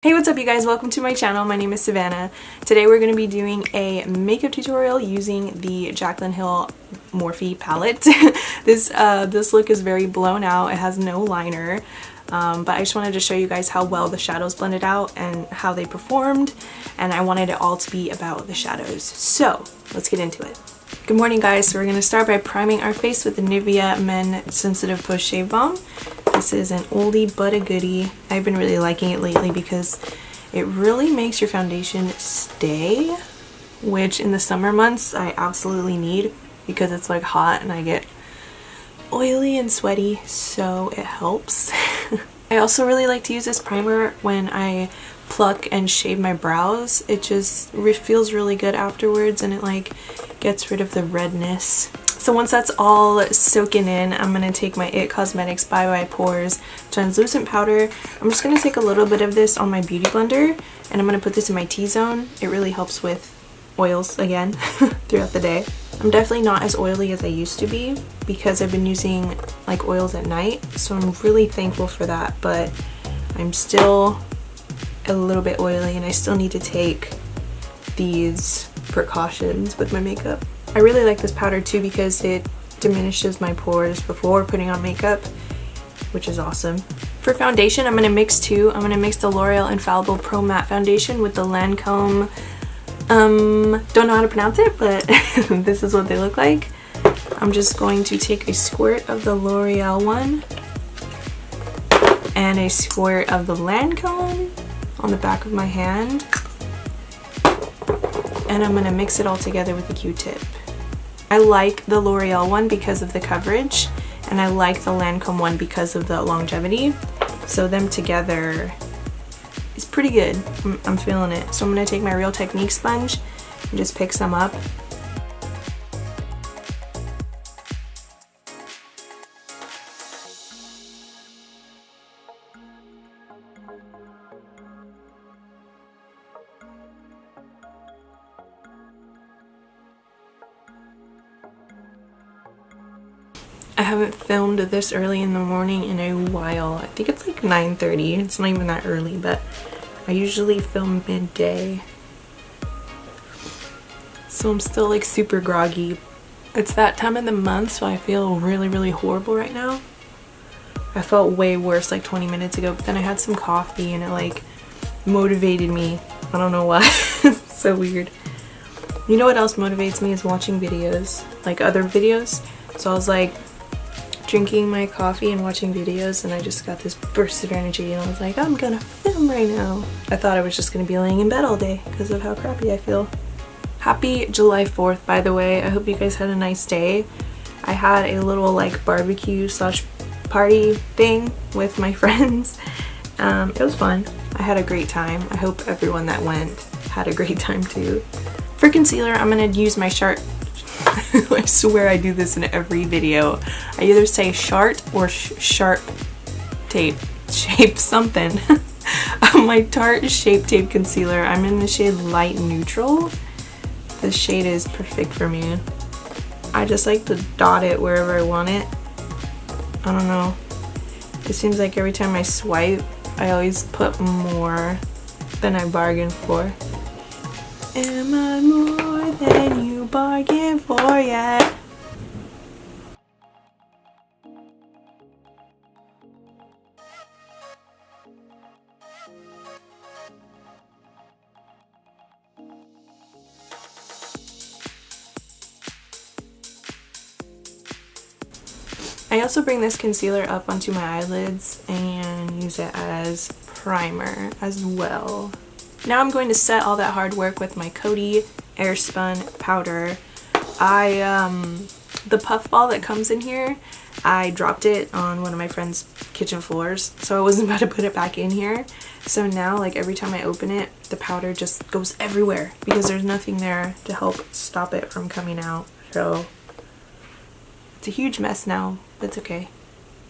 Hey, what's up you guys? Welcome to my channel. My name is Savannah. Today we're going to be doing a makeup tutorial using the Jaclyn Hill Morphe palette. This look is very blown out. It has no liner, but I just wanted to show you guys how well the shadows blended out and how they performed, and I wanted it all to be about the shadows. So let's get into it. Good morning guys. So we're going to start by priming our face with the Nivea Men Sensitive Post Shave Balm. This is an oldie but a goodie. I've been really liking it lately because it really makes your foundation stay, which in the summer months I absolutely need because it's like hot and I get oily and sweaty, so it helps. I also really like to use this primer when I pluck and shave my brows. It just feels really good afterwards and it like gets rid of the redness. So once that's all soaking in, I'm going to take my It Cosmetics by Pores translucent powder. I'm just going to take a little bit of this on my beauty blender and I'm going to put this in my T-zone. It really helps with oils again throughout the day. I'm definitely not as oily as I used to be because I've been using like oils at night, so I'm really thankful for that, but I'm still a little bit oily and I still need to take these precautions with my makeup. I really like this powder too because it diminishes my pores before putting on makeup, which is awesome. For foundation, I'm going to mix two. I'm going to mix the L'Oreal Infallible Pro Matte Foundation with the Lancome, don't know how to pronounce it, but this is what they look like. I'm just going to take a squirt of the L'Oreal one and a squirt of the Lancome on the back of my hand, and I'm going to mix it all together with a Q-tip. I like the L'Oreal one because of the coverage, and I like the Lancome one because of the longevity, so them together is pretty good. I'm feeling it. So I'm going to take my Real Technique sponge and just pick some up. I haven't filmed this early in the morning in a while. I think it's like 9:30. It's not even that early, but I usually film midday. So I'm still like super groggy. It's that time of the month, so I feel really horrible right now. I felt way worse like 20 minutes ago, but then I had some coffee and it like motivated me. I don't know why. It's so weird. You know what else motivates me is watching videos, like other videos. So I was like drinking my coffee and watching videos, and I just got this burst of energy and I was like, I'm gonna film right now. I thought I was just gonna be laying in bed all day because of how crappy I feel. Happy July 4th, by the way. I hope you guys had a nice day. I had a little like barbecue slash party thing with my friends. It was fun. I had a great time. I hope everyone that went had a great time too. For concealer, I'm gonna use my Sharp I swear I do this in every video. I either say Sharp or Sharp Tape. Shape something. My Tarte Shape Tape Concealer. I'm in the shade Light Neutral. This shade is perfect for me. I just like to dot it wherever I want it. I don't know. It seems like every time I swipe, I always put more than I bargained for. Am I more than you bargained for yet? I also bring this concealer up onto my eyelids and use it as primer as well. Now I'm going to set all that hard work with my Coty Airspun powder. The puff ball that comes in here, I dropped it on one of my friend's kitchen floors, so I wasn't about to put it back in here. So now like every time I open it, the powder just goes everywhere because there's nothing there to help stop it from coming out. So it's a huge mess now, but it's okay.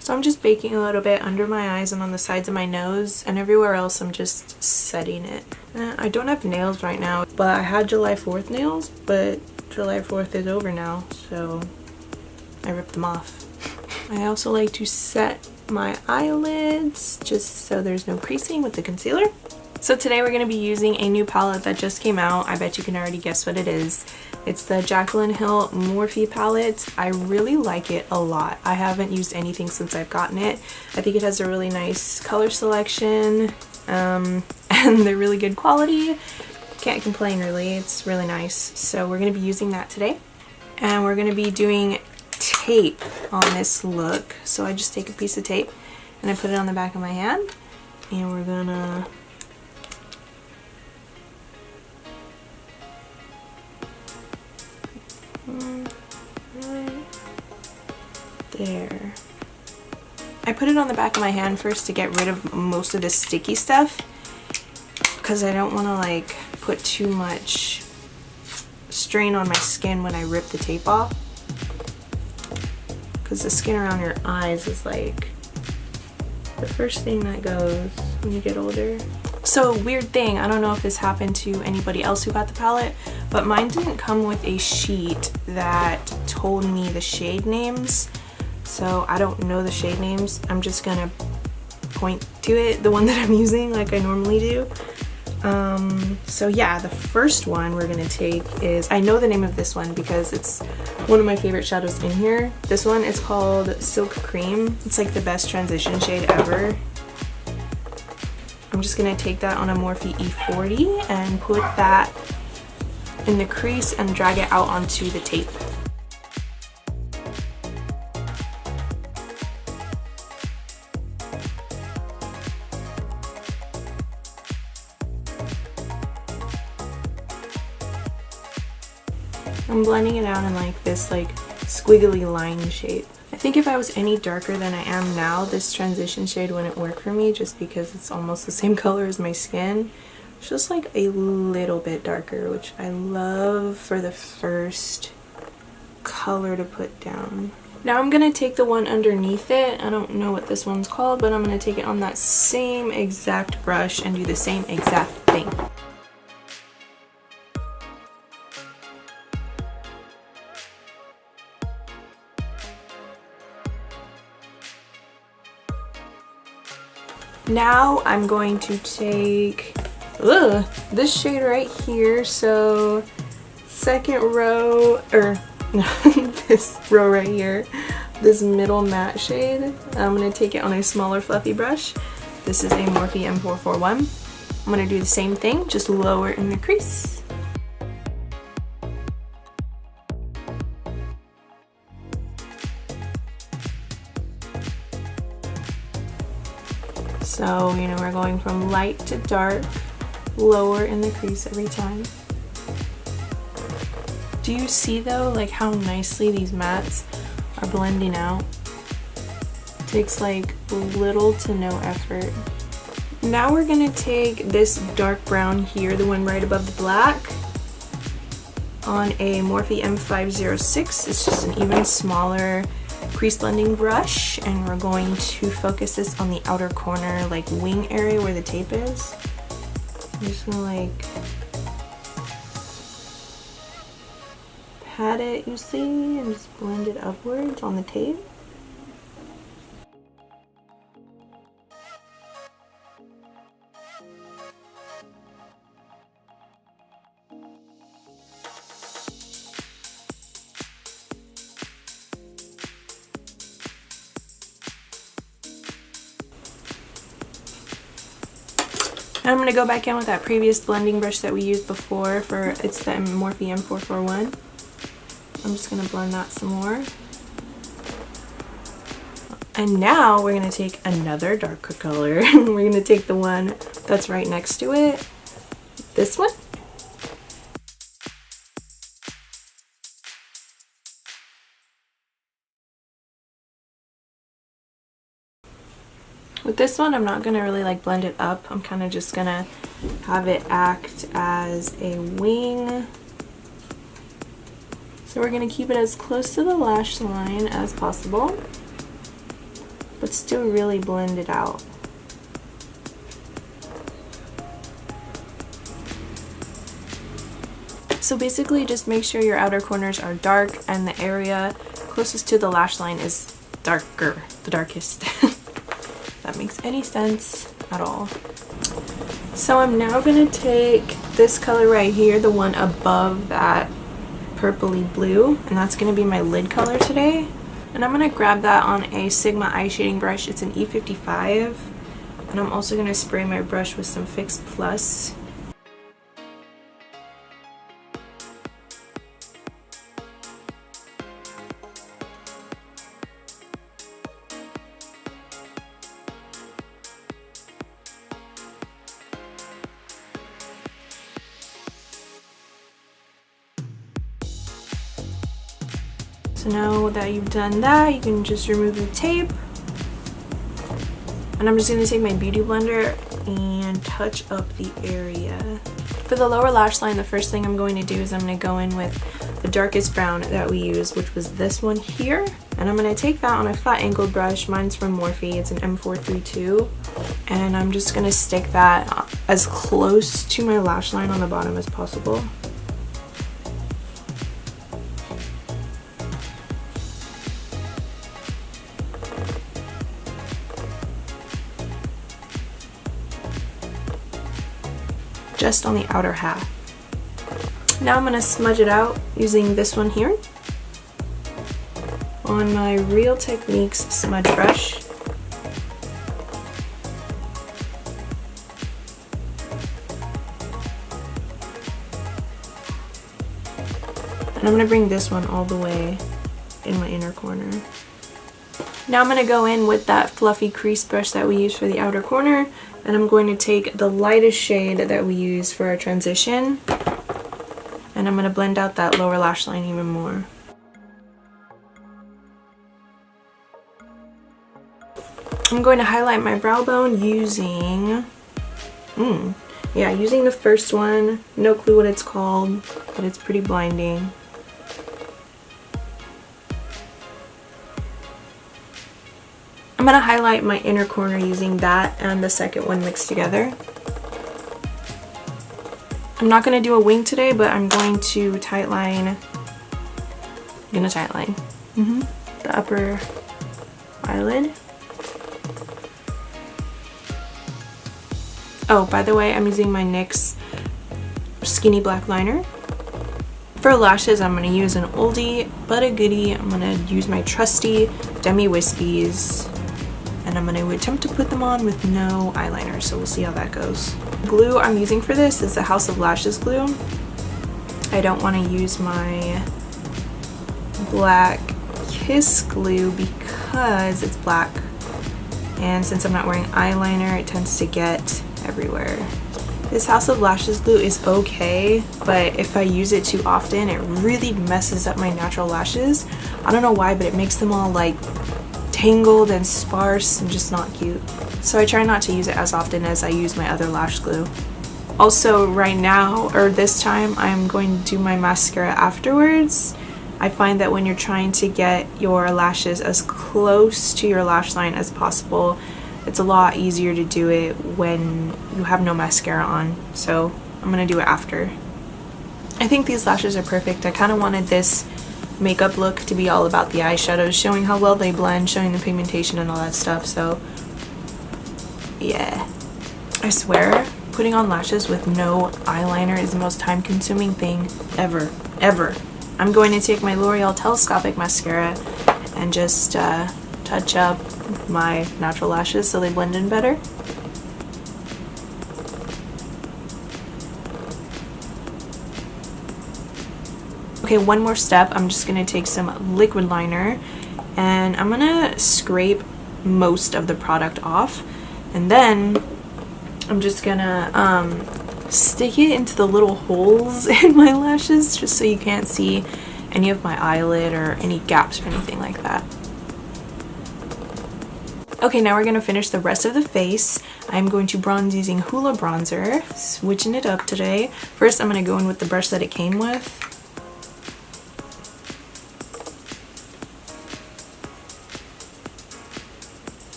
So I'm just baking a little bit under my eyes and on the sides of my nose, and everywhere else I'm just setting it. I don't have nails right now, but I had July 4th nails, but July 4th is over now, so I ripped them off. I also like to set my eyelids just so there's no creasing with the concealer. So today we're going to be using a new palette that just came out. I bet you can already guess what it is. It's the Jaclyn Hill Morphe palette. I really like it a lot. I haven't used anything since I've gotten it. I think it has a really nice color selection and they're really good quality. Can't complain really, it's really nice. So we're going to be using that today. And we're going to be doing tape on this look. So I just take a piece of tape and I put it on the back of my hand. And we're going to right there. I put it on the back of my hand first to get rid of most of the sticky stuff because I don't want to like put too much strain on my skin when I rip the tape off, because the skin around your eyes is like the first thing that goes when you get older. So weird thing, I don't know if this happened to anybody else who got the palette, but mine didn't come with a sheet that told me the shade names. So I don't know the shade names. I'm just gonna point to it, the one that I'm using like I normally do. So yeah, the first one we're gonna take is, I know the name of this one because it's one of my favorite shadows in here. This one is called Silk Cream. It's like the best transition shade ever. I'm just gonna take that on a Morphe E40 and put that in the crease and drag it out onto the tape. I'm blending it out in like this like squiggly line shape. I think if I was any darker than I am now, this transition shade wouldn't work for me just because it's almost the same color as my skin. It's just like a little bit darker, which I love for the first color to put down. Now I'm going to take the one underneath it. I don't know what this one's called, but I'm going to take it on that same exact brush and do the same exact thing. Now I'm going to take this shade right here. So second row, or no, this row right here, this middle matte shade. I'm going to take it on a smaller fluffy brush. This is a Morphe M441. I'm going to do the same thing, just lower in the crease. So, you know, we're going from light to dark, lower in the crease every time. Do you see though, like how nicely these mattes are blending out? It takes like little to no effort. Now we're gonna take this dark brown here, the one right above the black, on a Morphe M506. It's just an even smaller crease blending brush, and we're going to focus this on the outer corner, like wing area where the tape is. I'm just gonna like pat it, you see, and just blend it upwards on the tape. I'm going to go back in with that previous blending brush that we used before for, it's the Morphe M441. I'm just going to blend that some more. And now we're going to take another darker color. We're going to take the one that's right next to it, this one. With this one, I'm not going to really like blend it up. I'm kind of just going to have it act as a wing. So we're going to keep it as close to the lash line as possible, but still really blend it out. So basically just make sure your outer corners are dark and the area closest to the lash line is darker, the darkest. If that makes any sense at all. So I'm now going to take this color right here, the one above that purpley blue, and that's going to be my lid color today. And I'm going to grab that on a Sigma eye shading brush. It's an E55. And I'm also going to spray my brush with some Fix Plus. So now that you've done that, you can just remove the tape. And I'm just going to take my beauty blender and touch up the area. For the lower lash line, the first thing I'm going to do is I'm going to go in with the darkest brown that we used, which was this one here. And I'm going to take that on a flat angled brush. Mine's from Morphe. It's an M432. And I'm just going to stick that as close to my lash line on the bottom as possible. Just on the outer half. Now I'm going to smudge it out using this one here on my Real Techniques smudge brush. And I'm going to bring this one all the way in my inner corner. Now I'm going to go in with that fluffy crease brush that we used for the outer corner, and I'm going to take the lightest shade that we use for our transition, and I'm going to blend out that lower lash line even more. I'm going to highlight my brow bone using, using the first one. No clue what it's called, but it's pretty blinding. I'm going to highlight my inner corner using that and the second one mixed together. I'm not going to do a wing today, but I'm going to tightline. The upper eyelid. Oh, by the way, I'm using my NYX Skinny Black Liner. For lashes, I'm going to use an oldie but a goodie. I'm going to use my trusty Demi Whispies. And I'm going to attempt to put them on with no eyeliner, so we'll see how that goes. Glue I'm using for this is the House of Lashes glue. I don't want to use my black Kiss glue because it's black. And since I'm not wearing eyeliner, it tends to get everywhere. This House of Lashes glue is okay, but if I use it too often, it really messes up my natural lashes. I don't know why, but it makes them all like tangled and sparse and just not cute. So I try not to use it as often as I use my other lash glue. Also right now, or this time, I'm going to do my mascara afterwards. I find that when you're trying to get your lashes as close to your lash line as possible, it's a lot easier to do it when you have no mascara on. So I'm gonna do it after. I think these lashes are perfect. I kind of wanted this makeup look to be all about the eyeshadows, showing how well they blend, showing the pigmentation and all that stuff. So yeah, I swear putting on lashes with no eyeliner is the most time consuming thing ever. I'm going to take my L'Oreal telescopic mascara and just touch up my natural lashes so they blend in better. Okay, one more step. I'm just going to take some liquid liner and I'm going to scrape most of the product off, and then I'm just going to stick it into the little holes in my lashes just so you can't see any of my eyelid or any gaps or anything like that. Okay, now we're going to finish the rest of the face. I'm going to bronze using Hoola bronzer, switching it up today. First, I'm going to go in with the brush that it came with.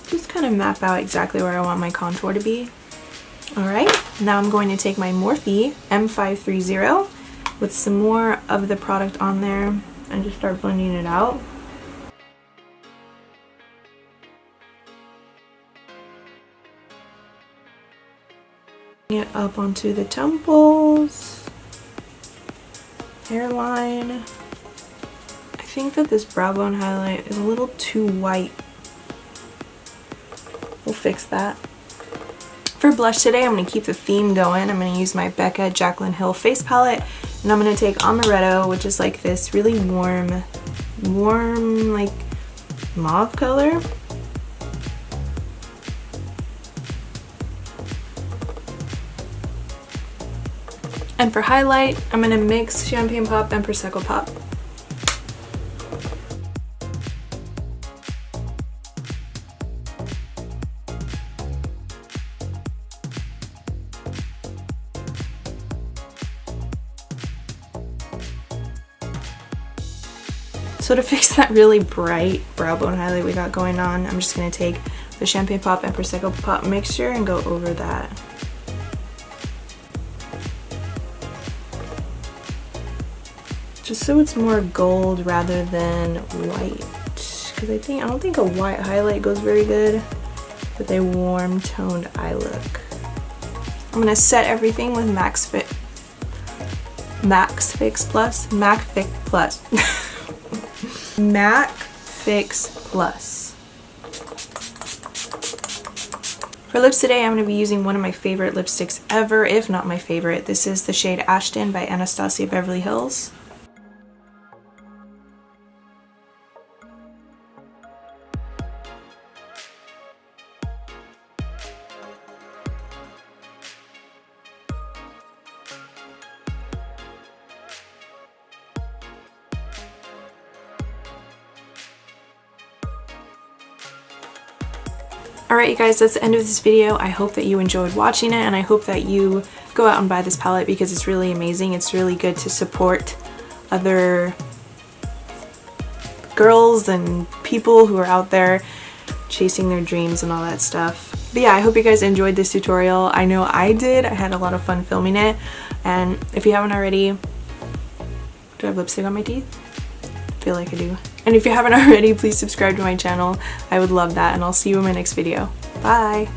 Just kind of map out exactly where I want my contour to be. Alright, now I'm going to take my Morphe M530 with some more of the product on there and just start blending it out. Bring it up onto the temples, hairline. I think that this brow bone highlight is a little too white. We'll fix that. For blush today, I'm going to keep the theme going. I'm going to use my Becca Jaclyn Hill face palette, and I'm going to take Amaretto, which is like this really warm like mauve color. And for highlight, I'm going to mix Champagne Pop and Prosecco Pop. So to fix that really bright brow bone highlight we got going on, I'm just going to take the Champagne Pop and Prosecco Pop mixture and go over that. Just so it's more gold rather than white. Because I don't think a white highlight goes very good with a warm toned eye look. I'm going to set everything with MAC Fix Plus. For lips today, I'm going to be using one of my favorite lipsticks ever, if not my favorite. This is the shade Ashton by Anastasia Beverly Hills. Alright you guys, that's the end of this video. I hope that you enjoyed watching it, and I hope that you go out and buy this palette because it's really amazing. It's really good to support other girls and people who are out there chasing their dreams and all that stuff. But yeah, I hope you guys enjoyed this tutorial. I know I did. I had a lot of fun filming it. And if you haven't already, do I have lipstick on my teeth? I feel like I do. And if you haven't already, please subscribe to my channel. I would love that, and I'll see you in my next video. Bye!